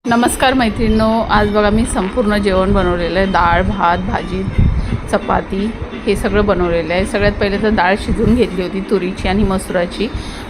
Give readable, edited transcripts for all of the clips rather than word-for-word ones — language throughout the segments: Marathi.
नमस्कार मैत्रिणींनो, आज बघा मी संपूर्ण जेवण बनवलेलं आहे। डाळ, भात, भाजी, चपाती हे सगळं बनवलेलं आहे। सगळ्यात पहिले तर डाळ शिजवून घेतली होती तुरीची आणि मसुराची,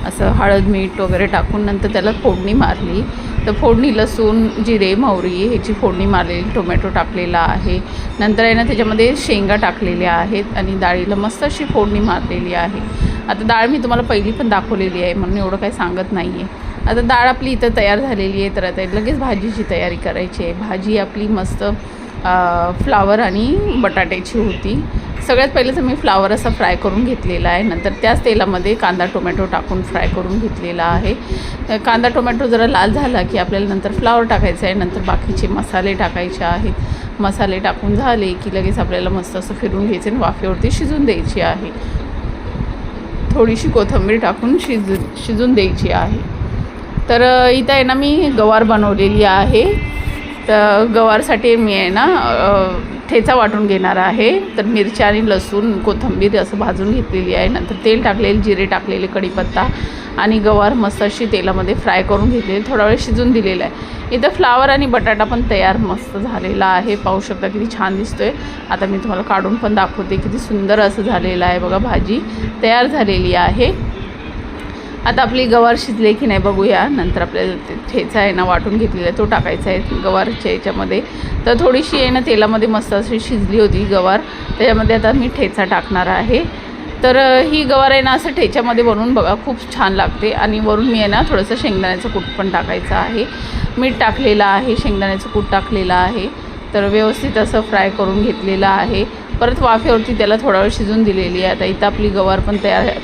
असं हळद मीठ वगैरे टाकून। नंतर त्याला फोडणी मारली। तर फोडणी लसूण, जिरे, मोहरी ह्याची फोडणी मारलेली, टोमॅटो टाकलेला आहे। नंतर आहे ना त्याच्यामध्ये शेंगा टाकलेल्या आहेत आणि डाळीला मस्त अशी फोडणी मारलेली आहे। आता डाळ मी तुम्हाला पहिली पण दाखवलेली आहे म्हणून एवढं काही सांगत नाही आहे। आता डाळ आपली इथं तयार झालेली आहे, तर आता लगेच भाजीची तयारी करायची आहे। भाजी आपली मस्त फ्लावर आणि बटाट्याची होती। सगळ्यात पहिले तर मी फ्लावर असा फ्राय करून घेतलेला आहे। नंतर त्याच तेलामध्ये कांदा टोमॅटो टाकून फ्राय करून घेतलेला आहे। कांदा टोमॅटो जरा लाल झाला की आपल्याला नंतर फ्लावर टाकायचं आहे। नंतर बाकीचे मसाले टाकायचे आहेत। मसाले टाकून झाले की लगेच आपल्याला मस्त असं फिरून घ्यायचं आणि वाफेवरती शिजून द्यायची आहे। थोडीशी कोथिंबीर टाकून शिजून द्यायची आहे। तर इथं आहे ना मी गवार बनवलेली आहे। तर गवारसाठी मी आहे ना ठेचा वाटून घेणार आहे। तर मिरच्या आणि लसूण कोथिंबीर असं भाजून घेतलेली आहे। नंतर तेल टाकलेले, जिरे टाकलेले, कढीपत्ता आणि गवार मस्त अशी तेलामध्ये फ्राय करून घेतलेली, थोडा वेळ शिजून दिलेला आहे। इथं फ्लावर आणि बटाटा पण तयार मस्त झालेला आहे। पाहू शकता किती छान दिसतोय। आता मी तुम्हाला काढून पण दाखवते, किती सुंदर असं झालेलं आहे बघा। भाजी तयार झालेली आहे। आता आपली गवार शिजले की नाही बघूया। नंतर आपल्याला ठेचा आहे ना वाटून घेतलेला आहे तो टाकायचा आहे गवारच्या याच्यामध्ये। तर थोडीशी आहे ना तेलामध्ये मस्त अशी शिजली होती गवार, त्याच्यामध्ये आता मी ठेचा टाकणार आहे। तर ही गवार आहे ना असं ठेच्यामध्ये बनवून बघा, खूप छान लागते। आणि वरून मी आहे ना थोडंसं शेंगदाण्याचं कूट पण टाकायचं आहे। मीठ टाकलेलं आहे, शेंगदाण्याचं कूट टाकलेलं आहे। तर व्यवस्थित असं फ्राय करून घेतलेलं आहे। परत वाफेवरती त्याला थोडा वेळ शिजून दिलेली आहे। आता इथं आपली गवार पण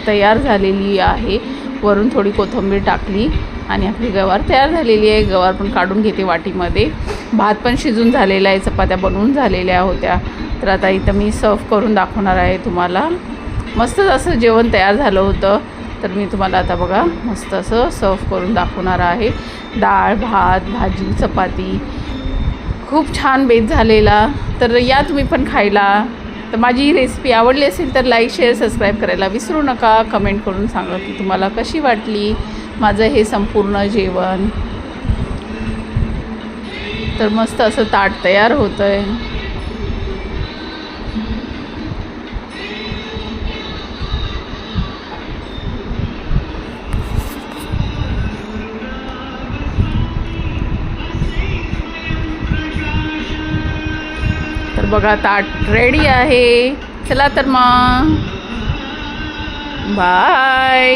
तयार झालेली आहे। वरून थोडी कोथिंबीर टाकली आणि आपली गवार तयार झालेली आहे। गवार पण काढून घेते वाटीमध्ये। भात पण शिजून झालेला आहे, चपात्या बनवून झालेल्या होत्या। तर आता इथं मी सर्व करून दाखवणार आहे तुम्हाला। मस्त असं जेवण तयार झालं होतं। तर मी तुम्हाला आता बघा मस्त असं सर्व करून दाखवणार आहे। डाळ, भात, भाजी, चपाती खूप छान बेत झालेला। तर या तुम्ही पण खायला। तर माझी ही रेसिपी आवडली असेल तर लाईक, शेअर, सबस्क्राईब करायला विसरू नका। कमेंट करून सांगा की तुम्हाला कशी वाटली माझं हे संपूर्ण जेवण। तर मस्त असं ताट तयार होतं आहे। तर बघा ताट रेडी आहे। चला तर मग बाय।